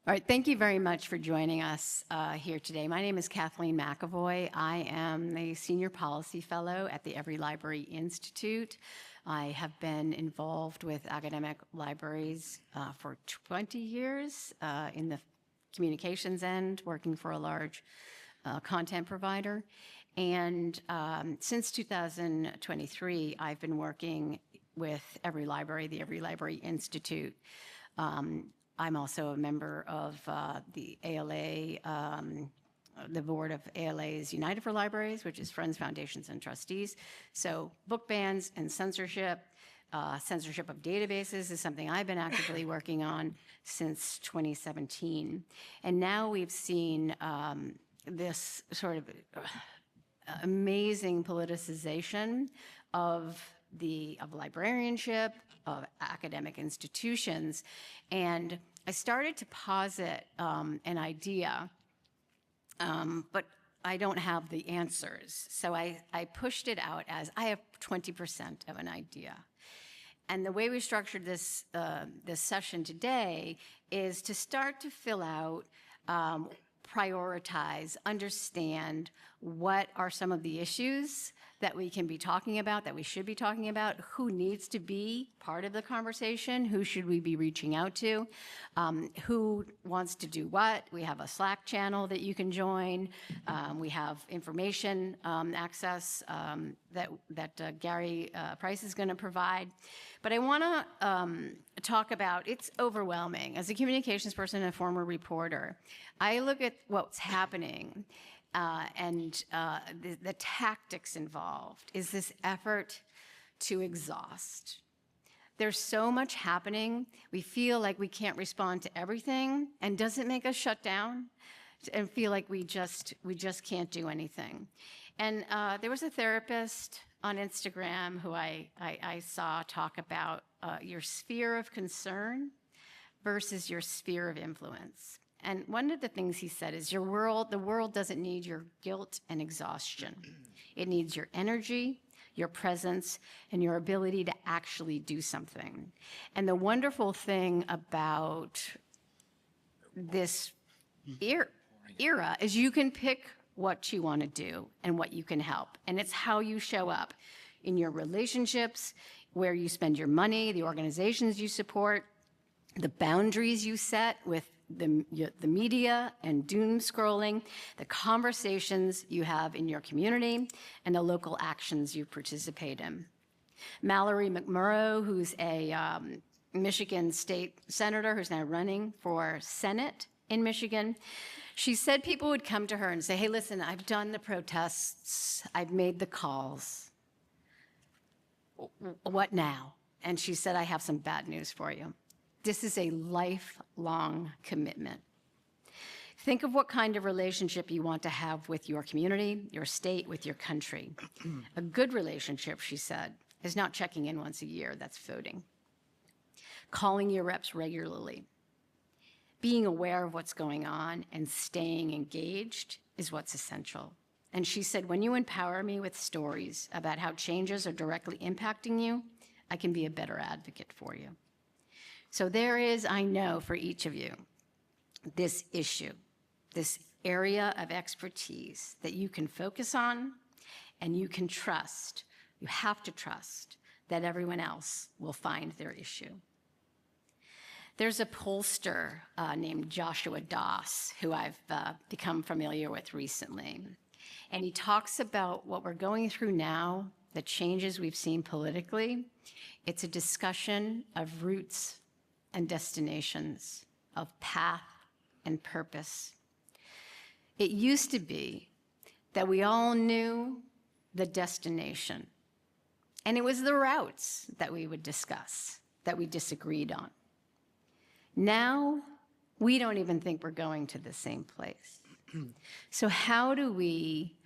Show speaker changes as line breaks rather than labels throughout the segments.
All right, thank you very much for joining us here today. My name is Kathleen McAvoy. I am a Senior Policy Fellow at the Every Library Institute. I have been involved with academic libraries for 20 years in the communications end, working for a large content provider. And since 2023, I've been working with Every Library, the Every Library Institute. I'm also a member of the ALA, the board of ALA's United for Libraries, which is Friends, Foundations, and Trustees. So book bans and censorship of databases is something I've been actively working on since 2017. And now we've seen this sort of amazing politicization of librarianship, of academic institutions. And I started to posit an idea, but I don't have the answers. So I pushed it out as I have 20% of an idea. And the way we structured this session today is to start to fill out, prioritize, understand what are some of the issues that we can be talking about, that we should be talking about, who needs to be part of the conversation, who should we be reaching out to, who wants to do what. We have a Slack channel that you can join. We have information access that Gary Price is going to provide. But I want to talk about, it's overwhelming. As a communications person and a former reporter, I look at what's happening and the tactics involved is this effort to exhaust. There's so much happening. We feel like we can't respond to everything, and does it make us shut down and feel like we just can't do anything? And there was a therapist on Instagram who I saw talk about your sphere of concern versus your sphere of influence. And one of the things he said is the world doesn't need your guilt and exhaustion. It needs your energy, your presence, and your ability to actually do something. And the wonderful thing about this era is you can pick what you want to do and what you can help. And it's how you show up in your relationships, where you spend your money, the organizations you support, the boundaries you set with the media and doom scrolling, the conversations you have in your community, and the local actions you participate in. Mallory McMurrow, who's a Michigan state senator who's now running for Senate in Michigan, she said people would come to her and say, hey, listen, I've done the protests, I've made the calls. What now? And she said, I have some bad news for you. This is a lifelong commitment. Think of what kind of relationship you want to have with your community, your state, with your country. A good relationship, she said, is not checking in once a year, that's voting. Calling your reps regularly. Being aware of what's going on and staying engaged is what's essential. And she said, when you empower me with stories about how changes are directly impacting you, I can be a better advocate for you. So there is, I know, for each of you, this issue, this area of expertise that you can focus on and you can trust. You have to trust that everyone else will find their issue. There's a pollster named Joshua Doss, who I've become familiar with recently. And he talks about what we're going through now, the changes we've seen politically. It's a discussion of roots and destinations, of path and purpose. It used to be that we all knew the destination, and it was the routes that we would discuss, that we disagreed on. Now, we don't even think we're going to the same place. So how do we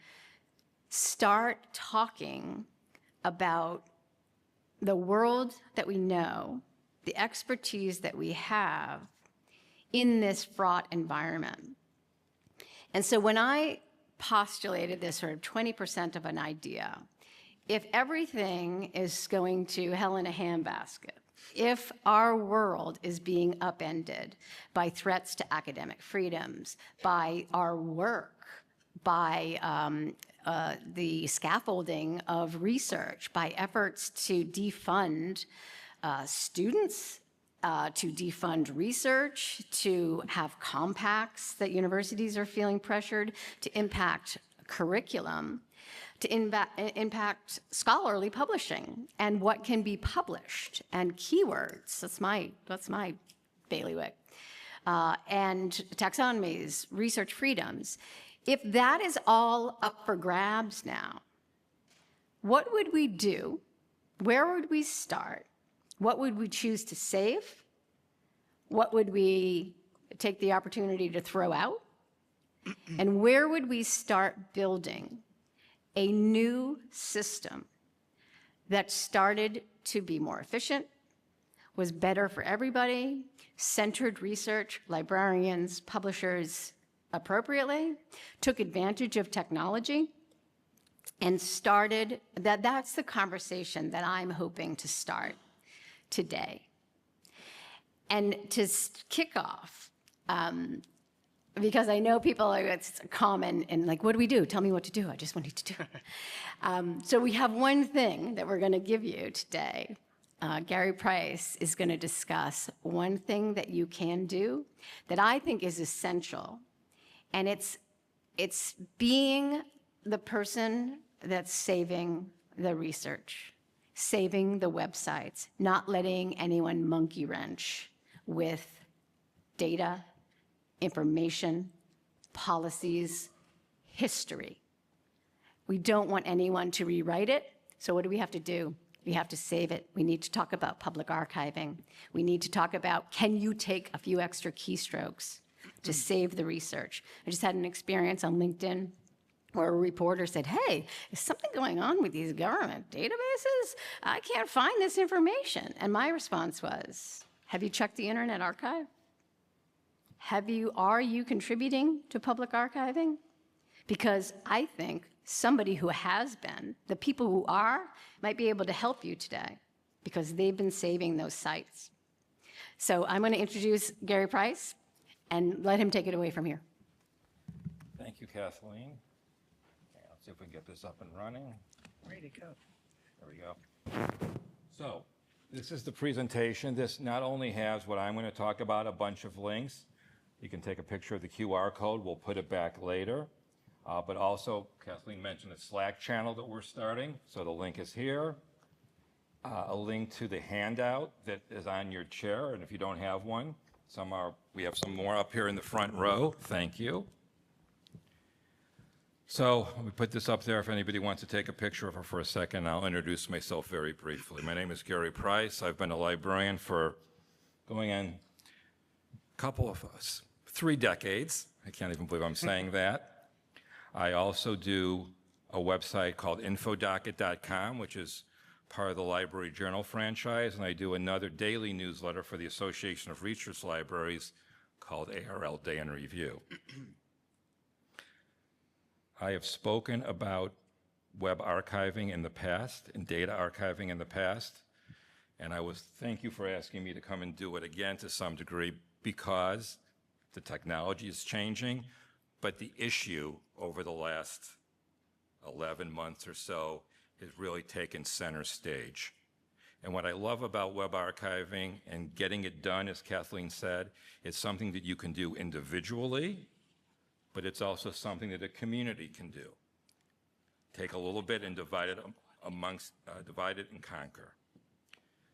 start talking about the world that we know, the expertise that we have in this fraught environment? And so when I postulated this sort of 20% of an idea, if everything is going to hell in a handbasket, If our world is being upended by threats to academic freedoms, by our work, by the scaffolding of research, by efforts to defund students, to defund research, to have compacts that universities are feeling pressured to impact curriculum, to impact scholarly publishing and what can be published and keywords. That's my bailiwick. And taxonomies, research freedoms. If that is all up for grabs now, what would we do? Where would we start? What would we choose to save? What would we take the opportunity to throw out? And where would we start building a new system that started to be more efficient, was better for everybody, centered research, librarians, publishers appropriately, took advantage of technology, and started, that's the conversation that I'm hoping to start today. And to kick off, because I know people are, it's common and like, what do we do? Tell me what to do. I just want you to do it. So we have one thing that we're going to give you today. Gary Price is going to discuss one thing that you can do that I think is essential. And it's being the person that's saving the research, saving the websites, not letting anyone monkey wrench with data, information, policies, history. We don't want anyone to rewrite it, so what do we have to do? We have to save it. We need to talk about public archiving. We need to talk about, can you take a few extra keystrokes to save the research? I just had an experience on LinkedIn where a reporter said, hey, is something going on with these government databases? I can't find this information. And my response was, have you checked the Internet Archive? Are you contributing to public archiving? Because I think somebody who has been, the people who are, might be able to help you today because they've been saving those sites. So I'm going to introduce Gary Price and let him take it away from here.
Thank you, Kathleen. Okay, let's see if we can get this up and running.
Ready to go.
There we go. So this is the presentation. This not only has what I'm going to talk about, a bunch of links. You can take a picture of the QR code. We'll put it back later. But also, Kathleen mentioned a Slack channel that we're starting. So the link is here. A link to the handout that is on your chair. And if you don't have one, we have some more up here in the front row. Thank you. So we put this up there if anybody wants to take a picture of her for a second. I'll introduce myself very briefly. My name is Gary Price. I've been a librarian for going on couple of 3 decades. I can't even believe I'm saying that. I also do a website called infodocket.com, which is part of the Library Journal franchise, and I do another daily newsletter for the Association of Research Libraries called ARL Day in Review. I have spoken about web archiving in the past and data archiving in the past, and thank you for asking me to come and do it again to some degree, because the technology is changing, but the issue over the last 11 months or so has really taken center stage. And what I love about web archiving and getting it done, as Kathleen said, is something that you can do individually, but it's also something that a community can do. Take a little bit and divide it divide it and conquer.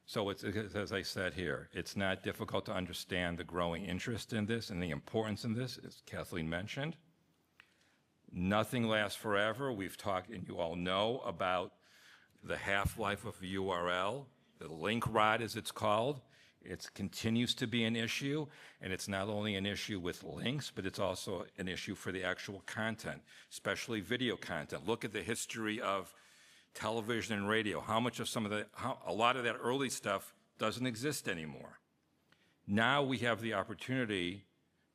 So it's, as I said here, it's not difficult to understand the growing interest in this and the importance in this, as Kathleen mentioned. Nothing lasts forever. We've talked, and you all know about the half-life of a URL, the link rot as it's called. It continues to be an issue, and it's not only an issue with links, but it's also an issue for the actual content, especially video content. Look at the history of television and radio. A lot of that early stuff doesn't exist anymore. Now we have the opportunity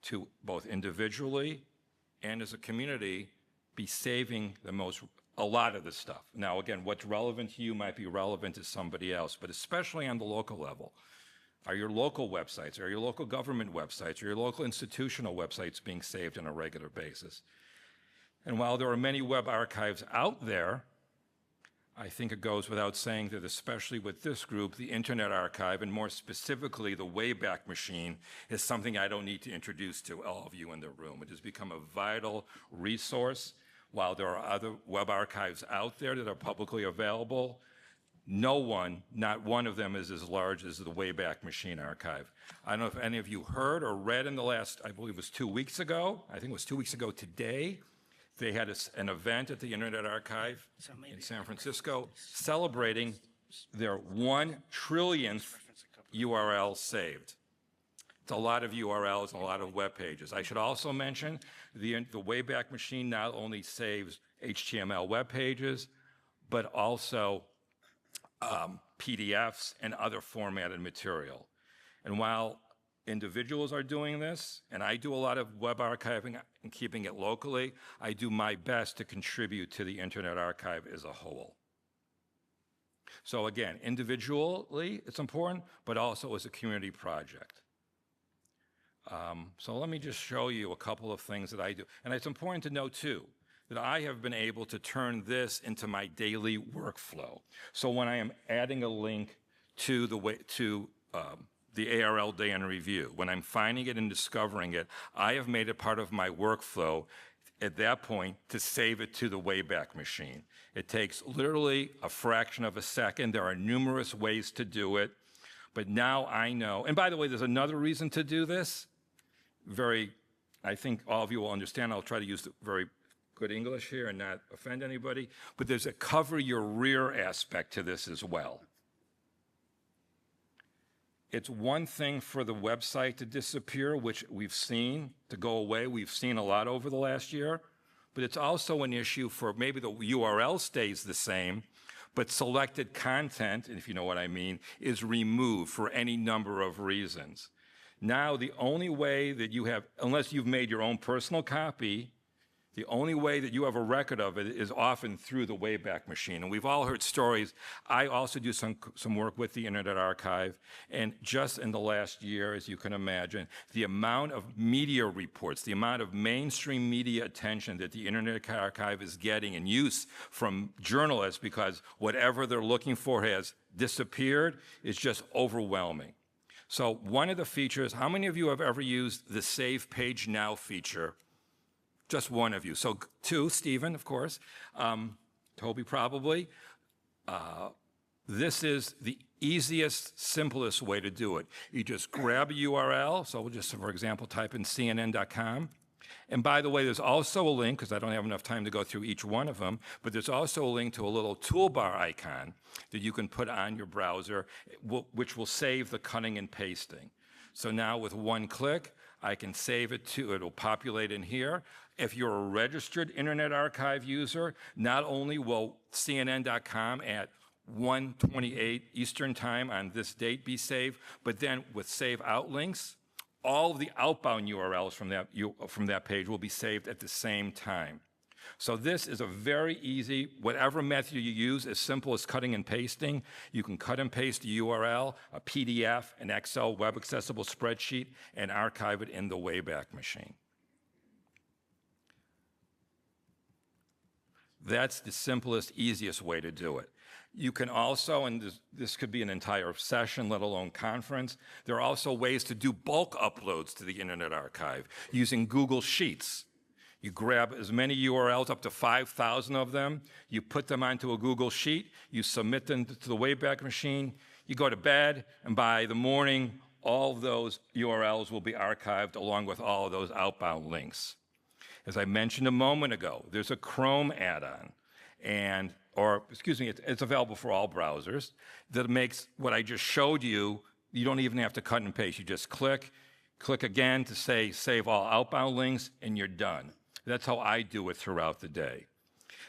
to both individually and as a community be saving the most a lot of this stuff. Now, again, what's relevant to you might be relevant to somebody else, but especially on the local level. Are your local websites, are your local government websites, are your local institutional websites being saved on a regular basis? And while there are many web archives out there, I think it goes without saying that especially with this group, the Internet Archive, and more specifically the Wayback Machine, is something I don't need to introduce to all of you in the room. It has become a vital resource. While there are other web archives out there that are publicly available, no one, not one of them is as large as the Wayback Machine Archive. I don't know if any of you heard or read in the last, I believe it was 2 weeks ago, I think it was 2 weeks ago today, they had an event at the Internet Archive in San Francisco celebrating their 1 trillionth URL saved. It's a lot of URLs and a lot of web pages. I should also mention the Wayback Machine not only saves HTML web pages, but also PDFs and other formatted material. And while individuals are doing this, and I do a lot of web archiving and keeping it locally, I do my best to contribute to the Internet Archive as a whole. So again, individually it's important, but also as a community project. So let me just show you a couple of things that I do. And it's important to know too, that I have been able to turn this into my daily workflow. So when I am adding a link to the ARL Day in Review, when I'm finding it and discovering it, I have made it part of my workflow at that point to save it to the Wayback Machine. It takes literally a fraction of a second. There are numerous ways to do it, but now I know. And by the way, there's another reason to do this. I think all of you will understand. I'll try to use very good English here and not offend anybody, but there's a cover your rear aspect to this as well. It's one thing for the website to disappear, which we've seen, to go away. We've seen a lot over the last year, but it's also an issue for maybe the URL stays the same, but selected content, if you know what I mean, is removed for any number of reasons. Now, the only way that you have, unless you've made your own personal copy, the only way that you have a record of it is often through the Wayback Machine. And we've all heard stories. I also do some work with the Internet Archive. And just in the last year, as you can imagine, the amount of media reports, the amount of mainstream media attention that the Internet Archive is getting and use from journalists because whatever they're looking for has disappeared is just overwhelming. So one of the features, how many of you have ever used the Save Page Now feature? Just one of you. So 2, Stephen, of course, Toby probably. This is the easiest, simplest way to do it. You just grab a URL. So we'll just, for example, type in cnn.com. And by the way, there's also a link, because I don't have enough time to go through each one of them, but there's also a link to a little toolbar icon that you can put on your browser, which will save the cutting and pasting. So now with one click, I can save it to, it'll populate in here. If you're a registered Internet Archive user, not only will CNN.com at 1:28 Eastern Time on this date be saved, but then with save out links, all of the outbound URLs from that page will be saved at the same time. So this is a very easy, whatever method you use, as simple as cutting and pasting. You can cut and paste a URL, a PDF, an Excel web accessible spreadsheet, and archive it in the Wayback Machine. That's the simplest, easiest way to do it. You can also, and this could be an entire session, let alone conference, there are also ways to do bulk uploads to the Internet Archive using Google Sheets. You grab as many URLs, up to 5,000 of them, you put them onto a Google Sheet, you submit them to the Wayback Machine, you go to bed, and by the morning, all of those URLs will be archived along with all of those outbound links. As I mentioned a moment ago, there's a Chrome add-on, it's available for all browsers, that makes what I just showed you, you don't even have to cut and paste. You just click again to say save all outbound links, and you're done. That's how I do it throughout the day.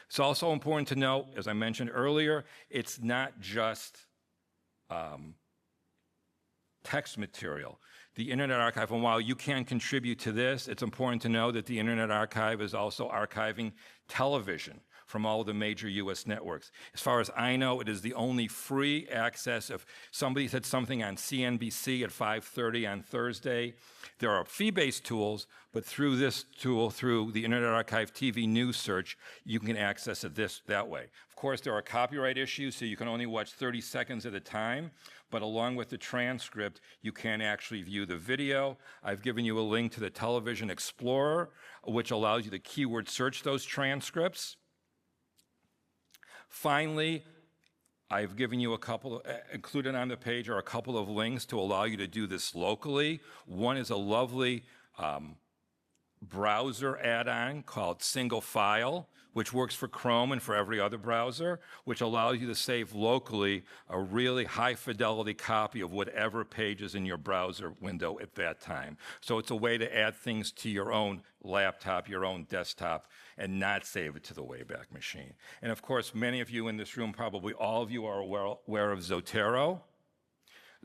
It's also important to note, as I mentioned earlier, it's not just text material. The Internet Archive, and while you can contribute to this, it's important to know that the Internet Archive is also archiving television, from all of the major U.S. networks. As far as I know, it is the only free access. If somebody said something on CNBC at 5:30 on Thursday, there are fee-based tools, but through this tool, through the Internet Archive TV news search, you can access it that way. Of course, there are copyright issues, so you can only watch 30 seconds at a time, but along with the transcript, you can actually view the video. I've given you a link to the Television Explorer, which allows you to keyword search those transcripts. Finally, I've given you a couple, included on the page are a couple of links to allow you to do this locally. One is a lovely browser add-on called Single File, which works for Chrome and for every other browser, which allows you to save locally a really high-fidelity copy of whatever page is in your browser window at that time. So it's a way to add things to your own laptop, your own desktop, and not save it to the Wayback Machine. And of course, many of you in this room, probably all of you, are aware of Zotero.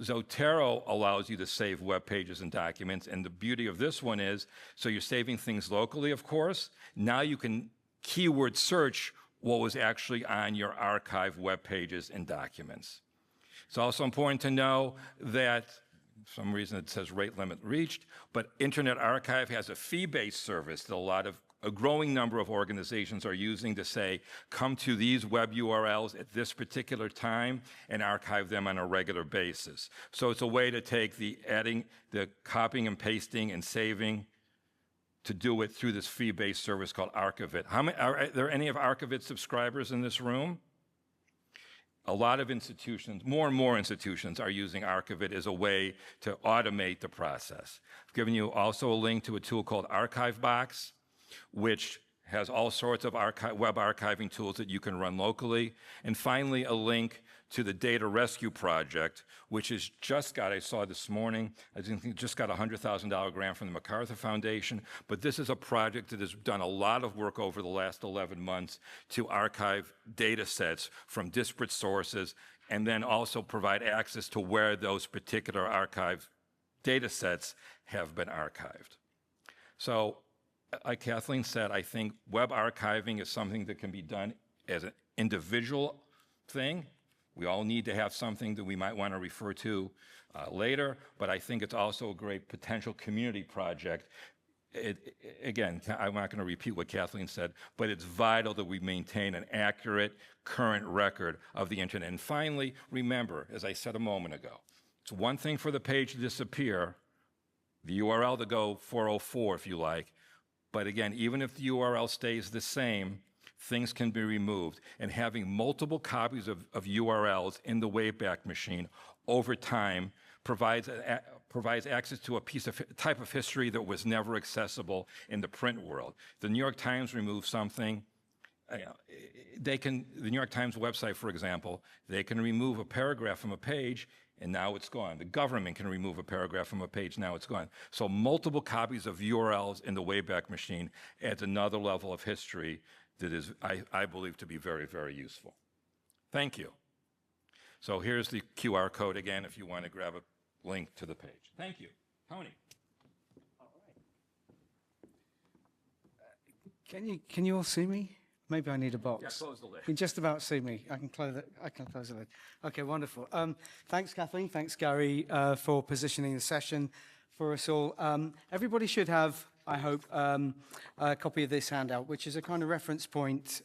Zotero allows you to save web pages and documents, and the beauty of this one is, so you're saving things locally, of course. Now you can keyword search what was actually on your archive web pages and documents. It's also important to know that, for some reason it says rate limit reached, but Internet Archive has a fee-based service that a growing number of organizations are using to say, come to these web URLs at this particular time and archive them on a regular basis. So it's a way to take the copying and pasting and saving to do it through this fee-based service called Archivit. Are there any of Archivit subscribers in this room? A lot of institutions, more and more institutions, are using Archivit as a way to automate the process. I've given you also a link to a tool called ArchiveBox, which has all sorts of web archiving tools that you can run locally. And finally, a link to the Data Rescue Project, which has just got, I saw this morning, I think just got a $100,000 grant from the MacArthur Foundation. But this is a project that has done a lot of work over the last 11 months to archive data sets from disparate sources, and then also provide access to where those particular archive data sets have been archived. So, like Kathleen said, I think web archiving is something that can be done as an individual thing. We all need to have something that we might want to refer to later, but I think it's also a great potential community project. Again, I'm not going to repeat what Kathleen said, but it's vital that we maintain an accurate, current record of the internet. And finally, remember, as I said a moment ago, it's one thing for the page to disappear, the URL to go 404 if you like, but again, even if the URL stays the same, things can be removed. And having multiple copies of URLs in the Wayback Machine over time provides access to a type of history that was never accessible in the print world. The New York Times removes something. The New York Times website, for example, they can remove a paragraph from a page, and now it's gone. The government can remove a paragraph from a page, now it's gone. So multiple copies of URLs in the Wayback Machine adds another level of history that is, I believe, to be very, very useful. Thank you. So here's the QR code again if you want to grab a link to the page. Thank you. Tony.
All right. Can you all see me? Maybe I need a box.
Yeah, close the lid.
You can just about see me. I can close the lid. Okay, wonderful. Thanks, Kathleen. Thanks, Gary, for positioning the session for us all. Everybody should have, I hope, a copy of this handout, which is a kind of reference point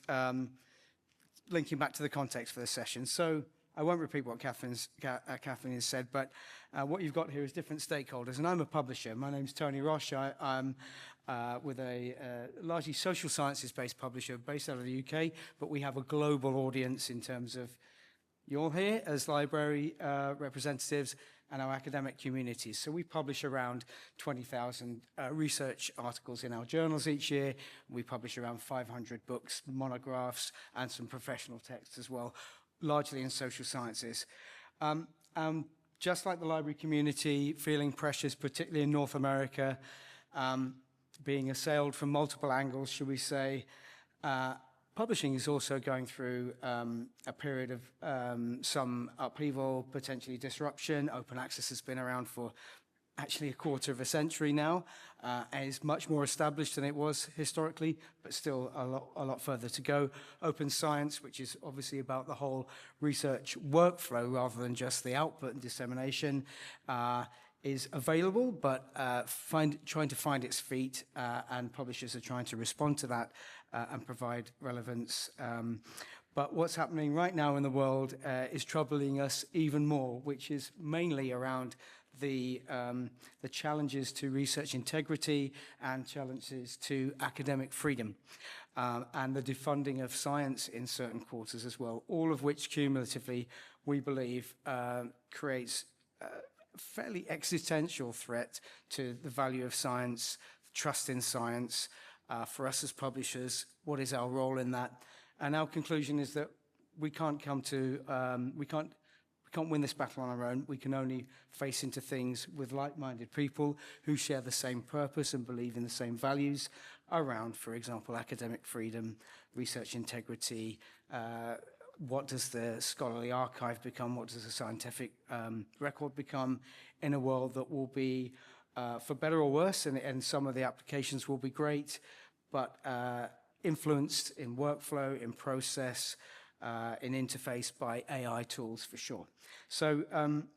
linking back to the context for the session. So I won't repeat what Kathleen has said, but what you've got here is different stakeholders. And I'm a publisher. My name's Tony Roche. I'm with a largely social sciences-based publisher based out of the UK, but we have a global audience in terms of you're here as library representatives and our academic communities. So we publish around 20,000 research articles in our journals each year. We publish around 500 books, monographs, and some professional texts as well, largely in social sciences. Just like the library community, feeling pressures, particularly in North America, being assailed from multiple angles, should we say, publishing is also going through a period of some upheaval, potentially disruption. Open access has been around for actually a quarter of a century now, and is much more established than it was historically, but still a lot further to go. Open science, which is obviously about the whole research workflow rather than just the output and dissemination, is available, but trying to find its feet, and publishers are trying to respond to that and provide relevance. But what's happening right now in the world is troubling us even more, which is mainly around the challenges to research integrity and challenges to academic freedom, and the defunding of science in certain quarters as well, all of which cumulatively, we believe, creates a fairly existential threat to the value of science, trust in science. For us as publishers, what is our role in that? And our conclusion is that we can't we can't win this battle on our own. We can only face into things with like-minded people who share the same purpose and believe in the same values around, for example, academic freedom, research integrity. What does the scholarly archive become? What does the scientific record become in a world that will be, for better or worse, and some of the applications will be great, but influenced in workflow, in process, in interface by AI tools for sure. So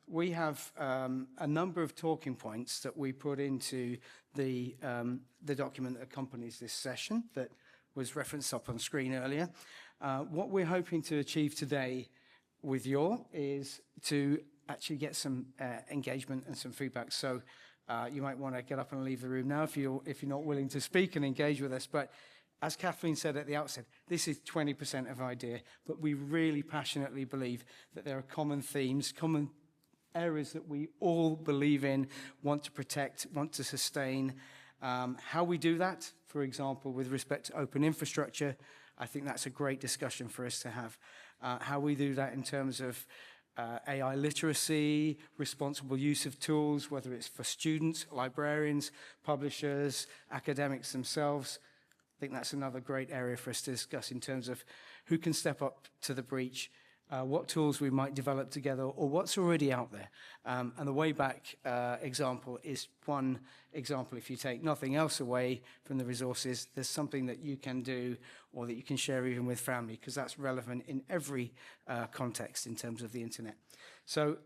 we have a number of talking points that we put into the document that accompanies this session that was referenced up on screen earlier. What we're hoping to achieve today with you is to actually get some engagement and some feedback. So you might want to get up and leave the room now if you're not willing to speak and engage with us. But as Kathleen said at the outset, this is 20% of idea, but we really passionately believe that there are common themes, common areas that we all believe in, want to protect, want to sustain. How we do that, for example, with respect to open infrastructure, I think that's a great discussion for us to have. How we do that in terms of AI literacy, responsible use of tools, whether it's for students, librarians, publishers, academics themselves. I think that's another great area for us to discuss in terms of who can step up to the breach, what tools we might develop together, or what's already out there. And the Wayback example is one example. If you take nothing else away from the resources, there's something that you can do or that you can share even with family, because that's relevant in every context in terms of the internet. So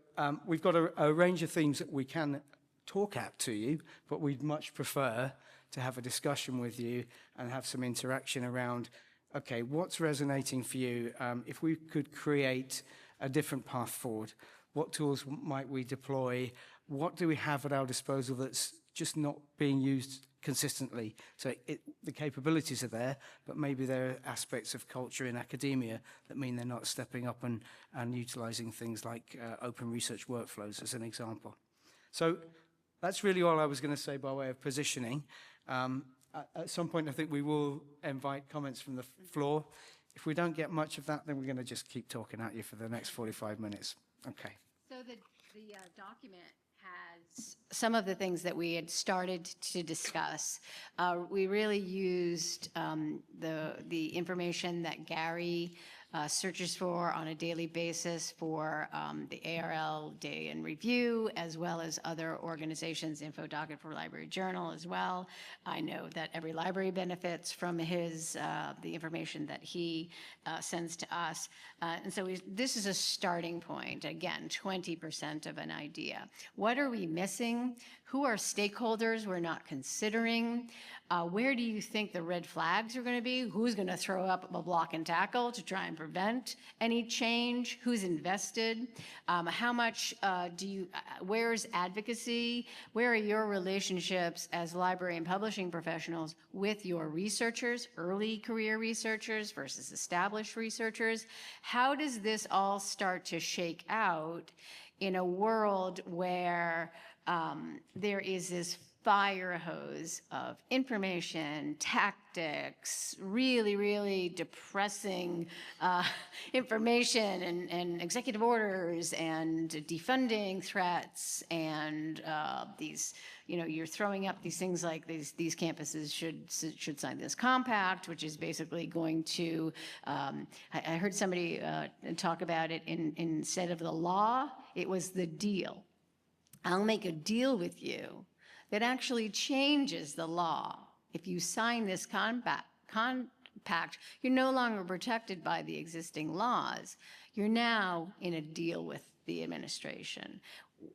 we've got a range of themes that we can talk at to you, but we'd much prefer to have a discussion with you and have some interaction around, okay, what's resonating for you? If we could create a different path forward, what tools might we deploy? What do we have at our disposal that's just not being used consistently? So the capabilities are there, but maybe there are aspects of culture in academia that mean they're not stepping up and utilizing things like open research workflows as an example. So that's really all I was going to say by way of positioning. At some point, I think we will invite comments from the floor. If we don't get much of that, then we're going to just keep talking at you for the next 45 minutes. Okay.
So the document has some of the things that we had started to discuss. We really used the information that Gary searches for on a daily basis for the ARL Day in Review, as well as other organizations, Info Docket for Library Journal as well. I know that every library benefits from the information that he sends to us. And so this is a starting point. Again, 20% of an idea. What are we missing? Who are stakeholders we're not considering? Where do you think the red flags are going to be? Who's going to throw up a block and tackle to try and prevent any change? Who's invested? How much where's advocacy? Where are your relationships as library and publishing professionals with your researchers, early career researchers versus established researchers? How does this all start to shake out in a world where there is this fire hose of information, tactics, really, really depressing information and executive orders and defunding threats and these, you're throwing up these things like these campuses should sign this compact, which is basically going to, I heard somebody talk about it instead of the law, it was the deal. I'll make a deal with you that actually changes the law. If you sign this compact, you're no longer protected by the existing laws. You're now in a deal with the administration.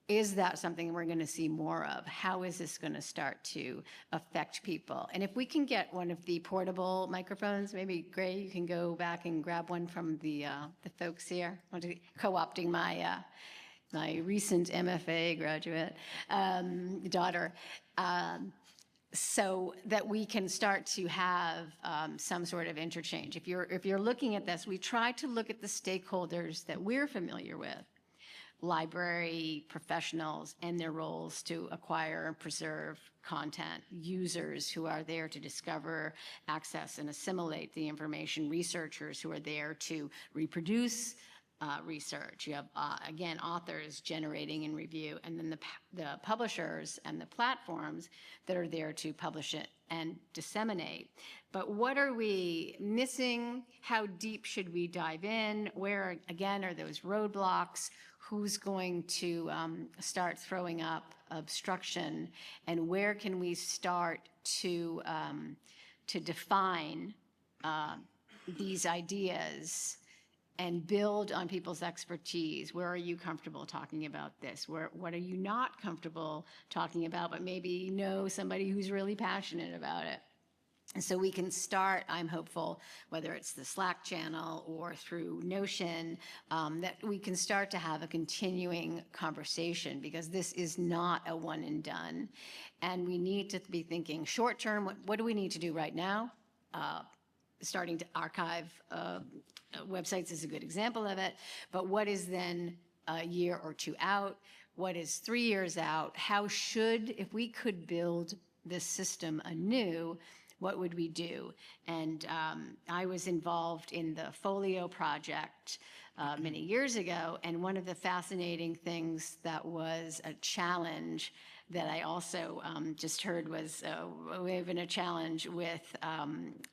Is that something we're going to see more of? How is this going to start to affect people? And if we can get one of the portable microphones, maybe Gray, you can go back and grab one from the folks here. I'm co-opting my my recent MFA graduate daughter, so that we can start to have some sort of interchange. If you're looking at this, we try to look at the stakeholders that we're familiar with, library professionals and their roles to acquire and preserve content, users who are there to discover, access, and assimilate the information, researchers who are there to reproduce research. You have, again, authors generating and review, and then the publishers and the platforms that are there to publish it and disseminate. But what are we missing? How deep should we dive in? Where, again, are those roadblocks? Who's going to start throwing up obstruction? And where can we start to define these ideas and build on people's expertise? Where are you comfortable talking about this? What are you not comfortable talking about, but maybe you know somebody who's really passionate about it? And so we can start, I'm hopeful, whether it's the Slack channel or through Notion, that we can start to have a continuing conversation, because this is not a one and done. And we need to be thinking short term, what do we need to do right now? Starting to archive websites is a good example of it, but what is then a year or two out? What is 3 years out? How should, if we could build this system anew, what would we do? And I was involved in the Folio project many years ago, and one of the fascinating things that was a challenge that I also just heard was we have been a challenge with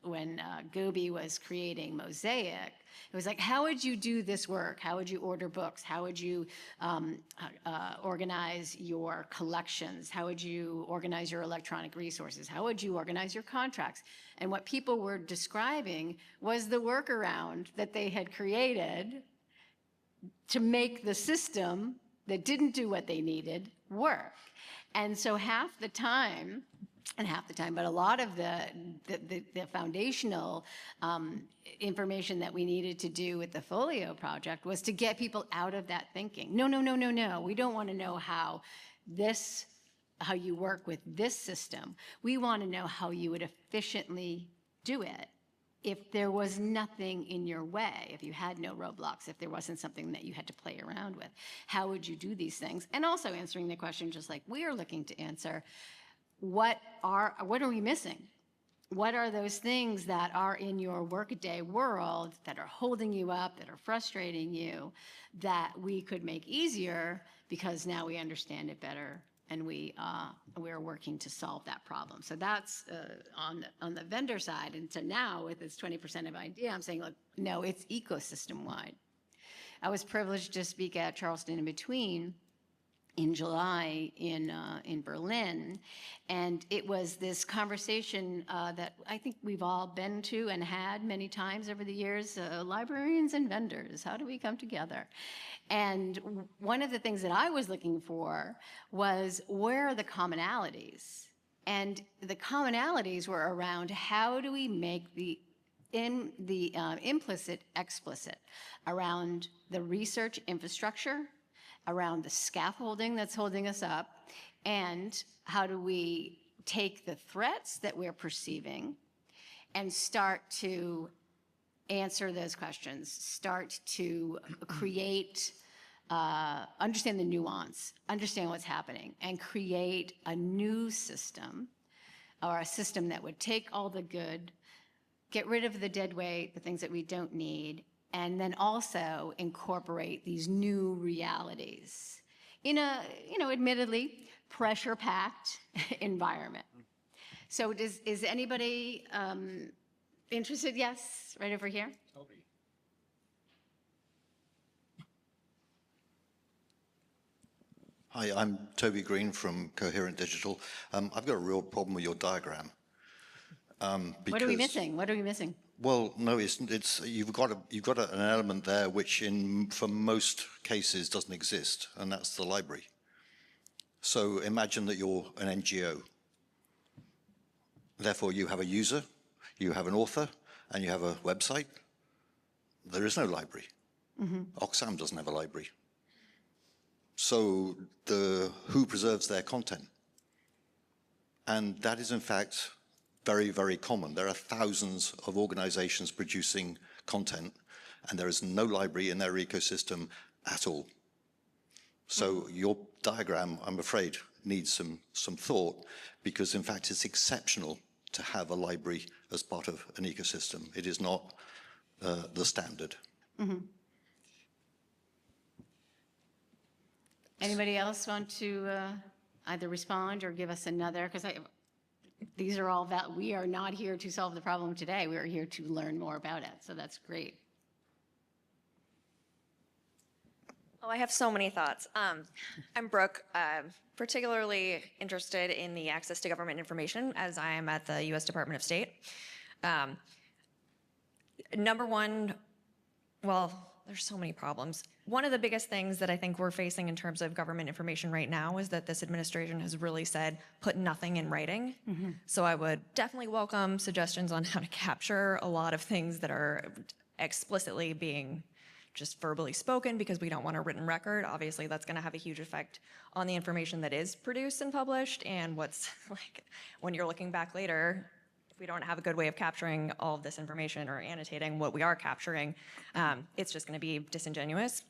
when Gobi was creating Mosaic. It was like, how would you do this work? How would you order books? How would you organize your collections? How would you organize your electronic resources? How would you organize your contracts? And what people were describing was the workaround that they had created to make the system that didn't do what they needed work. And so half the time, but a lot of the foundational information that we needed to do with the Folio project was to get people out of that thinking. No, we don't want to know how you work with this system. We want to know how you would efficiently do it if there was nothing in your way, if you had no roadblocks, if there wasn't something that you had to play around with. How would you do these things? And also answering the question, just like we are looking to answer, what are we missing? What are those things that are in your workday world that are holding you up, that are frustrating you, that we could make easier because now we understand it better and we're working to solve that problem. So that's on the vendor side. And so now with this 20% of idea, I'm saying, look, no, it's ecosystem wide. I was privileged to speak at Charleston in Between in July in Berlin, and it was this conversation that I think we've all been to and had many times over the years, librarians and vendors, how do we come together? And one of the things that I was looking for was, where are the commonalities? And the commonalities were around, how do we make the implicit explicit around the research infrastructure, around the scaffolding that's holding us up, and how do we take the threats that we're perceiving and start to answer those questions, start to create, understand the nuance, understand what's happening, and create a new system, or a system that would take all the good, get rid of the dead weight, the things that we don't need, and then also incorporate these new realities in a, admittedly pressure-packed environment. So is anybody interested? Yes, right over here.
Hi, I'm Toby Green from Coherent Digital. I've got a real problem with your diagram.
What are we missing? What are we missing?
Well, no, it's you've got an element there which for most cases doesn't exist, and that's the library. So imagine that you're an NGO. Therefore, you have a user, you have an author, and you have a website. There is no library. Oxfam doesn't have a library. So who preserves their content? And that is, in fact, very, very common. There are thousands of organizations producing content, and there is no library in their ecosystem at all. So your diagram, I'm afraid, needs some thought, because, in fact, it's exceptional to have a library as part of an ecosystem. It is not the standard.
Anybody else want to either respond or give us another? Because these are all that we are not here to solve the problem today. We are here to learn more about it. So that's great.
Oh, I have so many thoughts. I'm Brooke, particularly interested in the access to government information as I am at the U.S. Department of State. Number one, well, there's so many problems. One of the biggest things that I think we're facing in terms of government information right now is that this administration has really said, put nothing in writing. So I would definitely welcome suggestions on how to capture a lot of things that are explicitly being just verbally spoken, because we don't want a written record. Obviously, that's going to have a huge effect on the information that is produced and published, and what's like when you're looking back later, if we don't have a good way of capturing all of this information or annotating what we are capturing, it's just going to be disingenuous.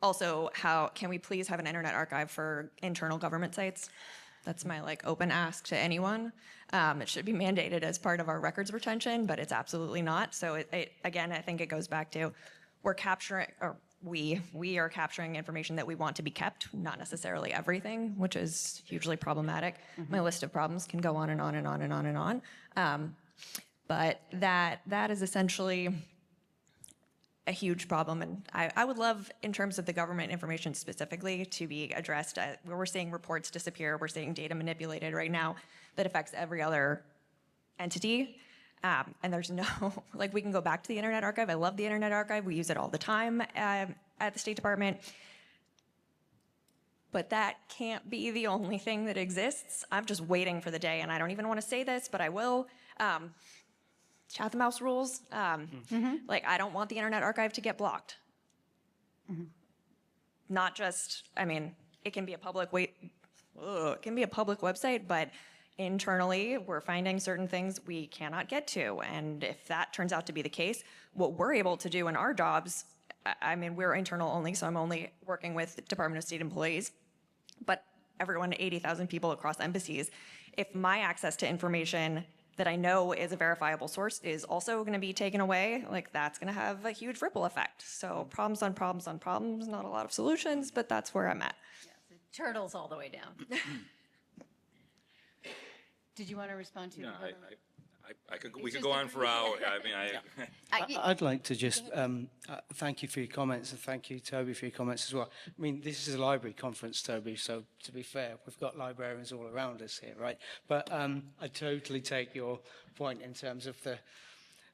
Also, how can we please have an internet archive for internal government sites? That's my open ask to anyone. It should be mandated as part of our records retention, but it's absolutely not. So again, I think it goes back to we are capturing information that we want to be kept, not necessarily everything, which is hugely problematic. My list of problems can go on and on and on and on and on. But that is essentially a huge problem, and I would love, in terms of the government information specifically, to be addressed. Where we're seeing reports disappear, we're seeing data manipulated right now that affects every other entity, and there's no, we can go back to the Internet Archive. I love the Internet Archive. We use it all the time at the State Department, but that can't be the only thing that exists. I'm just waiting for the day, and I don't even want to say this, but I will. Cat the mouse rules. I don't want the Internet Archive to get blocked. Not just, it can be a public website, but internally we're finding certain things we cannot get to. And if that turns out to be the case, what we're able to do in our jobs, we're internal only, so I'm only working with Department of State employees, but everyone, 80,000 people across embassies, if my access to information that I know is a verifiable source is also going to be taken away, that's going to have a huge ripple effect. So problems on problems on problems, not a lot of solutions, but that's where I'm at.
Yes, it turtles all the way down. Did you want to respond to?
No, we could go on for hours.
I'd like to just thank you for your comments, and thank you, Toby, for your comments as well. This is a library conference, Toby, so to be fair, we've got librarians all around us here, right? But I totally take your point in terms of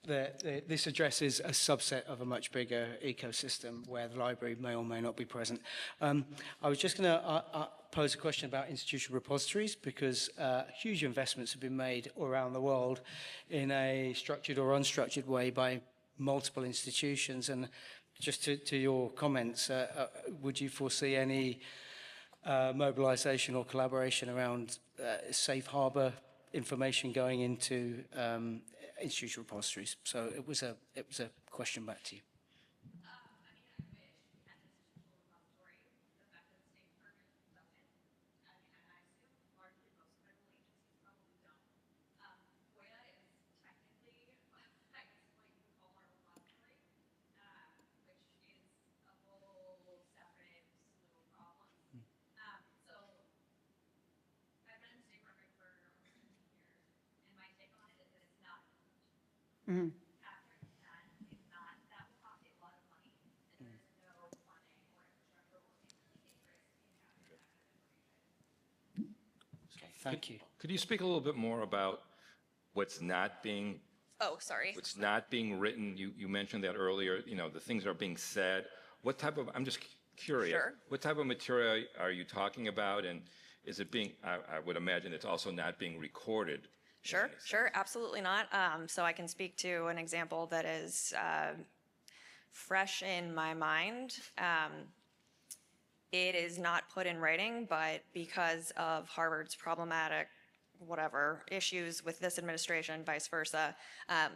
this addresses a subset of a much bigger ecosystem where the library may or may not be present. I was just going to pose a question about institutional repositories, because huge investments have been made around the world in a structured or unstructured way by multiple institutions. And just to your comments, would you foresee any mobilization or collaboration around safe harbor information going into institutional repositories? So it was a question back to you. Thank you.
Could you speak a little bit more about what's not being
Oh, sorry.
written? You mentioned that earlier, the things that are being said. What type of, I'm just curious,
Sure.
what type of material are you talking about? And is it being, I would imagine it's also not being recorded.
Sure, sure, absolutely not. So I can speak to an example that is fresh in my mind. It is not put in writing, but because of Harvard's problematic, whatever, issues with this administration, vice versa,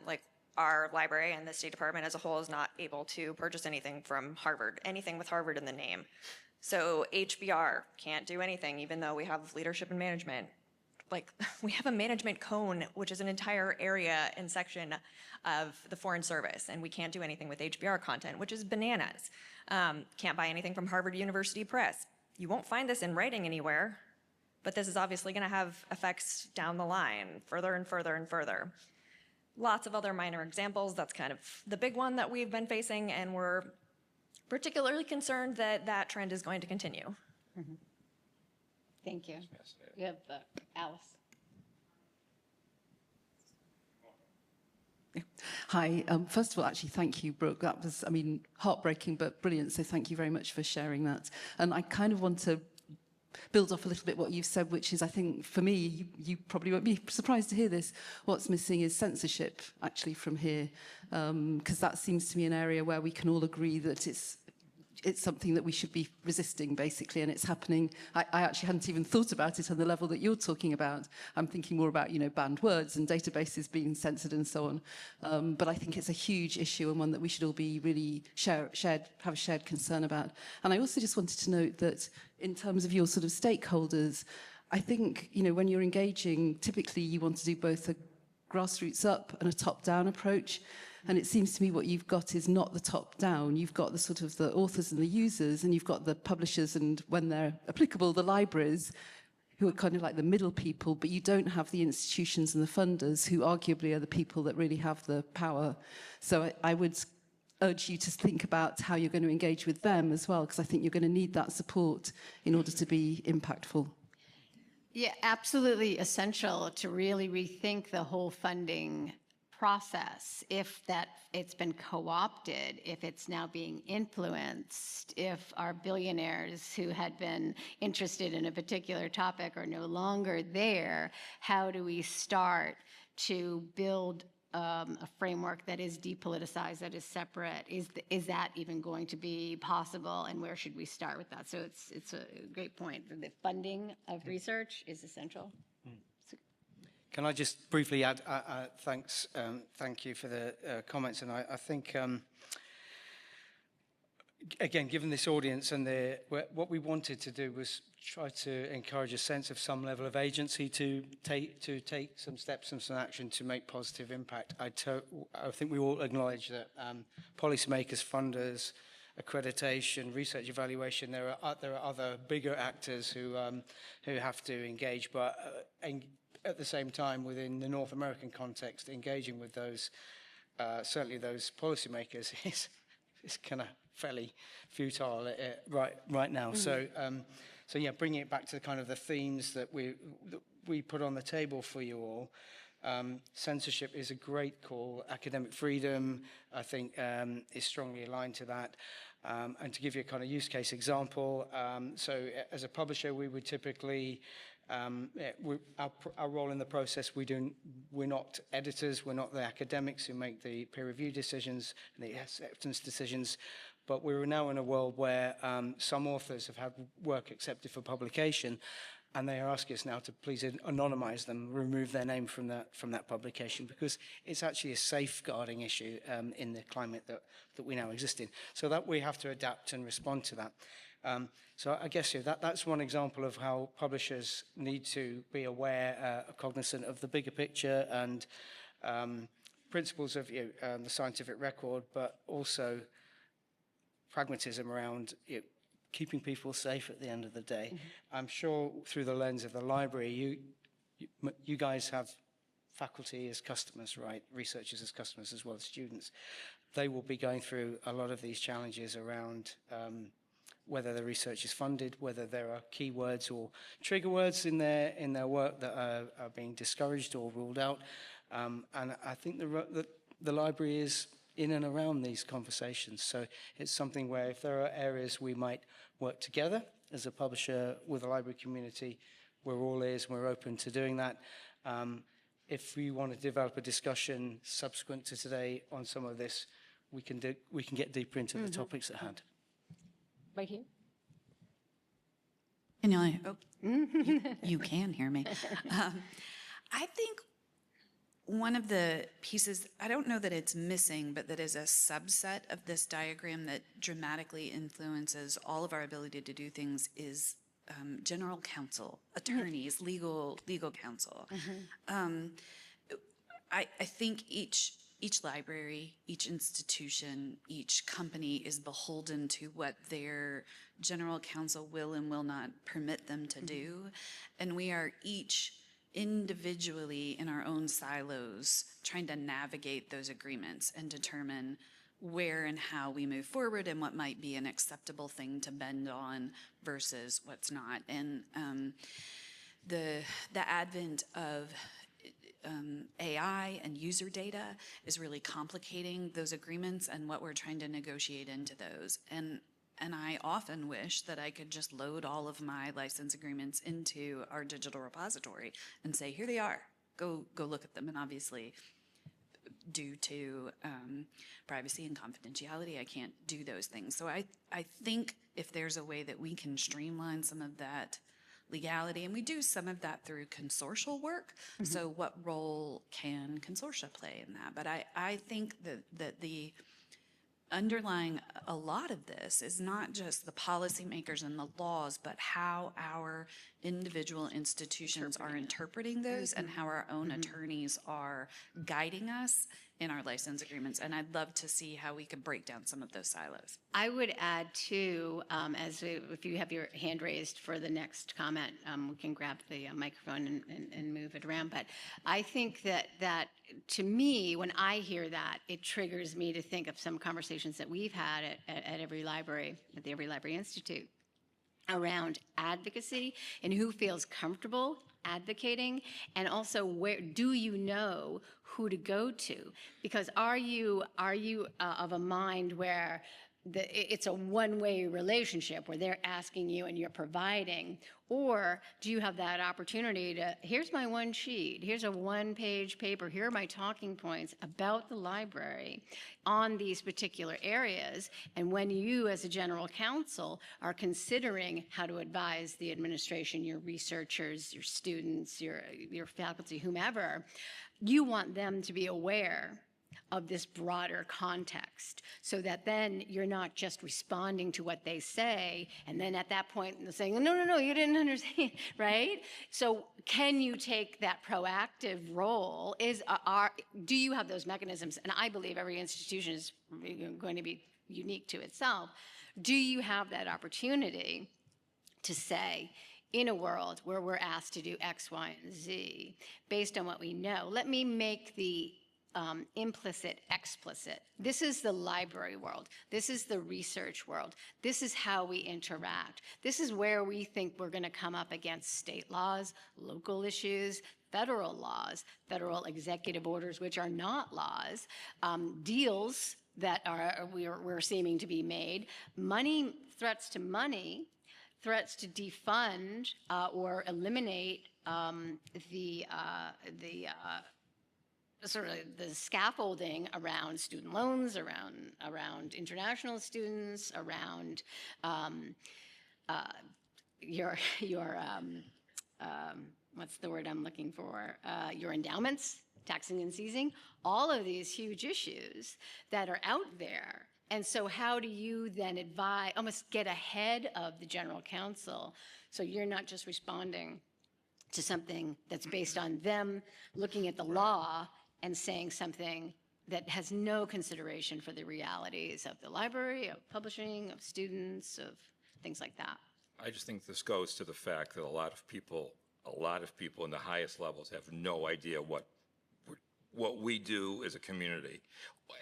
like our library and the State Department as a whole is not able to purchase anything from Harvard, anything with Harvard in the name. So HBR can't do anything, even though we have leadership and management. Like, we have a management cone, which is an entire area and section of the Foreign Service, and we can't do anything with HBR content, which is bananas. Can't buy anything from Harvard University Press. You won't find this in writing anywhere, but this is obviously going to have effects down the line, further and further and further. Lots of other minor examples. That's kind of the big one that we've been facing, and we're particularly concerned that that trend is going to continue.
Thank you. We have Alice.
Hi. First of all, actually, thank you, Brooke. That was, I mean, heartbreaking, but brilliant. So thank you very much for sharing that. And I kind of want to build off a little bit what you've said, which is, I think, for me, you probably won't be surprised to hear this, what's missing is censorship, actually, from here. Because that seems to me an area where we can all agree that it's something that we should be resisting, basically, and it's happening. I actually hadn't even thought about it on the level that you're talking about. I'm thinking more about, banned words and databases being censored and so on. But I think it's a huge issue and one that we should all be really have a shared concern about. And I also just wanted to note that in terms of your sort of stakeholders, I think, when you're engaging, typically you want to do both a grassroots up and a top-down approach. And it seems to me what you've got is not the top-down. You've got the sort of the authors and the users, and you've got the publishers and, when they're applicable, the libraries, who are kind of like the middle people, but you don't have the institutions and the funders, who arguably are the people that really have the power. So I would urge you to think about how you're going to engage with them as well, because I think you're going to need that support in order to be impactful.
Yeah, absolutely essential to really rethink the whole funding process, if it's been co-opted, if it's now being influenced, if our billionaires who had been interested in a particular topic are no longer there, how do we start to build a framework that is depoliticized, that is separate? Is that even going to be possible, and where should we start with that? So it's a great point. The funding of research is essential.
Can I just briefly add, thank you for the comments, and I think, again, given this audience and what we wanted to do was try to encourage a sense of some level of agency to take some steps and some action to make positive impact. I think we all acknowledge that policymakers, funders, accreditation, research evaluation, there are other bigger actors who have to engage, but at the same time, within the North American context, engaging with those, certainly those policymakers, is kind of fairly futile right now. Mm-hmm. So yeah, bringing it back to kind of the themes that we put on the table for you all. Censorship is a great call. Academic freedom, I think, is strongly aligned to that. And to give you a kind of use case example, so as a publisher, we would typically our role in the process, we're not editors, we're not the academics who make the peer review decisions and the acceptance decisions, but we're now in a world where some authors have had work accepted for publication, and they are asking us now to please anonymize them, remove their name from that publication, because it's actually a safeguarding issue in the climate that we now exist in. So that we have to adapt and respond to that. So I guess that's one example of how publishers need to be aware, cognizant of the bigger picture and principles of the scientific record, but also pragmatism around keeping people safe at the end of the day. Mm-hmm. I'm sure through the lens of the library, you guys have faculty as customers, right? Researchers as customers as well as students. They will be going through a lot of these challenges around whether the research is funded, whether there are keywords or trigger words in their work that are being discouraged or ruled out. And I think the library is in and around these conversations. So it's something where if there are areas we might work together as a publisher with the library community, we're all ears and we're open to doing that. If we want to develop a discussion subsequent to today on some of this, we can get deeper into the topics at hand.
Right here?
You can hear me. I think one of the pieces, I don't know that it's missing, but that is a subset of this diagram that dramatically influences all of our ability to do things is general counsel, attorneys, legal counsel. I think each library, each institution, each company is beholden to what their general counsel will and will not permit them to do. And we are each individually in our own silos trying to navigate those agreements and determine where and how we move forward and what might be an acceptable thing to bend on versus what's not. And the advent of AI and user data is really complicating those agreements and what we're trying to negotiate into those. And I often wish that I could just load all of my license agreements into our digital repository and say, here they are, go look at them. And obviously, due to privacy and confidentiality, I can't do those things. So I think if there's a way that we can streamline some of that legality, and we do some of that through consortial work. So what role can consortia play in that? But I think that the underlying a lot of this is not just the policymakers and the laws, but how our individual institutions are interpreting those and how our own attorneys are guiding us in our license agreements. And I'd love to see how we could break down some of those silos.
I would add too, if you have your hand raised for the next comment, we can grab the microphone and move it around. But I think that to me, when I hear that, it triggers me to think of some conversations that we've had at every library, at the Every Library Institute, around advocacy and who feels comfortable advocating, and also where do you know who to go to? Because are you of a mind where it's a one-way relationship where they're asking you and you're providing, or do you have that opportunity to, here's my one sheet, here's a one-page paper, here are my talking points about the library on these particular areas, and when you as a general counsel are considering how to advise the administration, your researchers, your students, your faculty, whomever, you want them to be aware of this broader context, so that then you're not just responding to what they say, and then at that point they're saying, no, you didn't understand, right? So can you take that proactive role? Do you have those mechanisms? And I believe every institution is going to be unique to itself. Do you have that opportunity to say, in a world where we're asked to do X, Y, and Z, based on what we know, let me make the implicit, explicit. This is the library world. This is the research world. This is how we interact. This is where we think we're going to come up against state laws, local issues, federal laws, federal executive orders, which are not laws, deals that we're seeming to be made, threats to money, threats to defund or eliminate the scaffolding around student loans, around international students, around what's the word I'm looking for? Your endowments, taxing and seizing, all of these huge issues that are out there. And so how do you then almost get ahead of the general counsel, so you're not just responding to something that's based on them looking at the law and saying something that has no consideration for the realities of the library, of publishing, of students, of things like that.
I just think this goes to the fact that a lot of people in the highest levels have no idea what what we do as a community,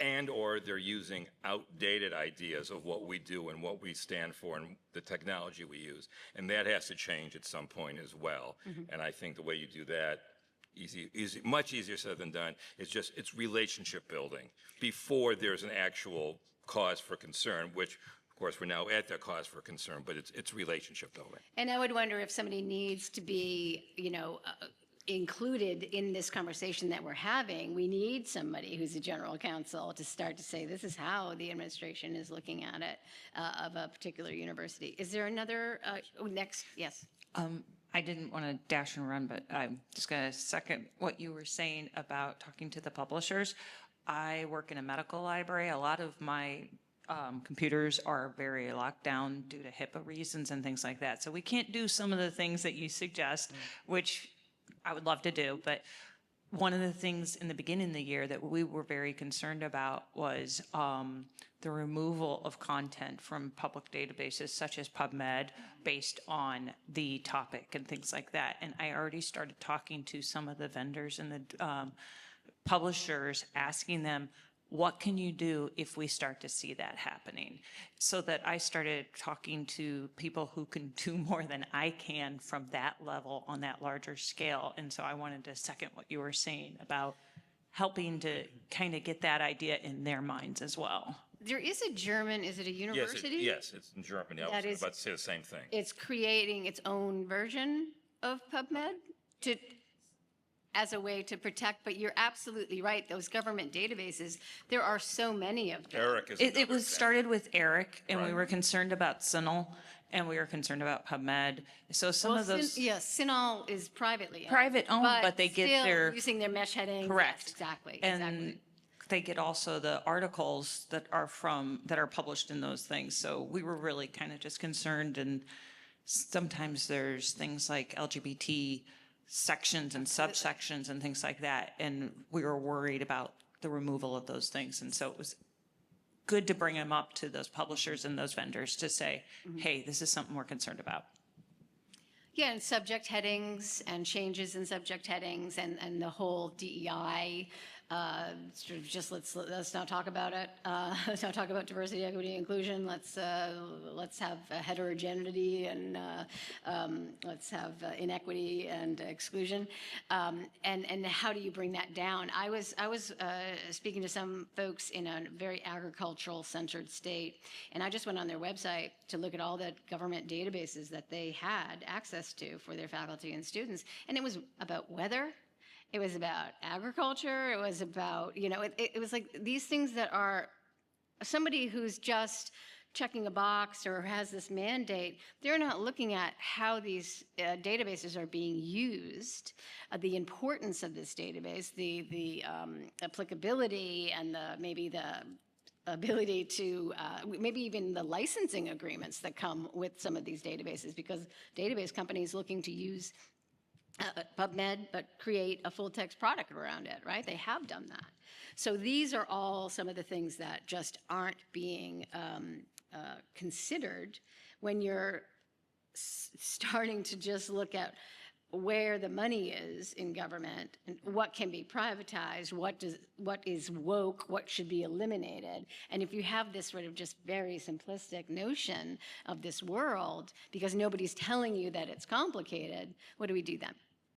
and or they're using outdated ideas of what we do and what we stand for and the technology we use. And that has to change at some point as well. And I think the way you do that, much easier said than done, it's relationship building before there's an actual cause for concern, which of course we're now at that cause for concern, but it's relationship building.
And I would wonder if somebody needs to be, included in this conversation that we're having. We need somebody who's a general counsel to start to say, this is how the administration is looking at it of a particular university. Is there another, next, yes.
I didn't want to dash and run, but I'm just going to second what you were saying about talking to the publishers. I work in a medical library. A lot of my computers are very locked down due to HIPAA reasons and things like that. So we can't do some of the things that you suggest, which I would love to do. But one of the things in the beginning of the year that we were very concerned about was the removal of content from public databases such as PubMed based on the topic and things like that. And I already started talking to some of the vendors and the publishers, asking them, what can you do if we start to see that happening? So that I started talking to people who can do more than I can from that level on that larger scale. And so I wanted to second what you were saying about helping to kind of get that idea in their minds as well.
There is a German, is it a university?
Yes, it's in Germany. I was about to say the same thing.
It's creating its own version of PubMed as a way to protect, but you're absolutely right. Those government databases, there are so many of them.
Eric is
It was started with Eric, and we
Right.
were concerned about CINAHL, and we were concerned about PubMed. So some of those
CINAHL is privately owned.
private owned, but they get
still
their
using their mesh headings.
correct.
Yes, exactly.
And they get also the articles that are published in those things. So we were really kind of just concerned, and sometimes there's things like LGBT sections and subsections and things like that, and we were worried about the removal of those things. And so it was good to bring them up to those publishers and those vendors to say, hey, this is something we're concerned about.
Yeah, and subject headings and changes in subject headings and the whole DEI, sort of just let's not talk about it. Let's not talk about diversity, equity, inclusion. Let's have heterogeneity and let's have inequity and exclusion. And how do you bring that down? I was speaking to some folks in a very agricultural centered state, and I just went on their website to look at all the government databases that they had access to for their faculty and students, and it was about weather. It was about agriculture. It was about, it was like these things that are somebody who's just checking a box or has this mandate, they're not looking at how these databases are being used, the importance of this database, the applicability, and maybe the ability to, maybe even the licensing agreements that come with some of these databases, because database companies looking to use PubMed, but create a full text product around it, right? They have done that. So these are all some of the things that just aren't being considered when you're starting to just look at where the money is in government and what can be privatized, what is woke, what should be eliminated. And if you have this sort of just very simplistic notion of this world, because nobody's telling you that it's complicated, what do we do then?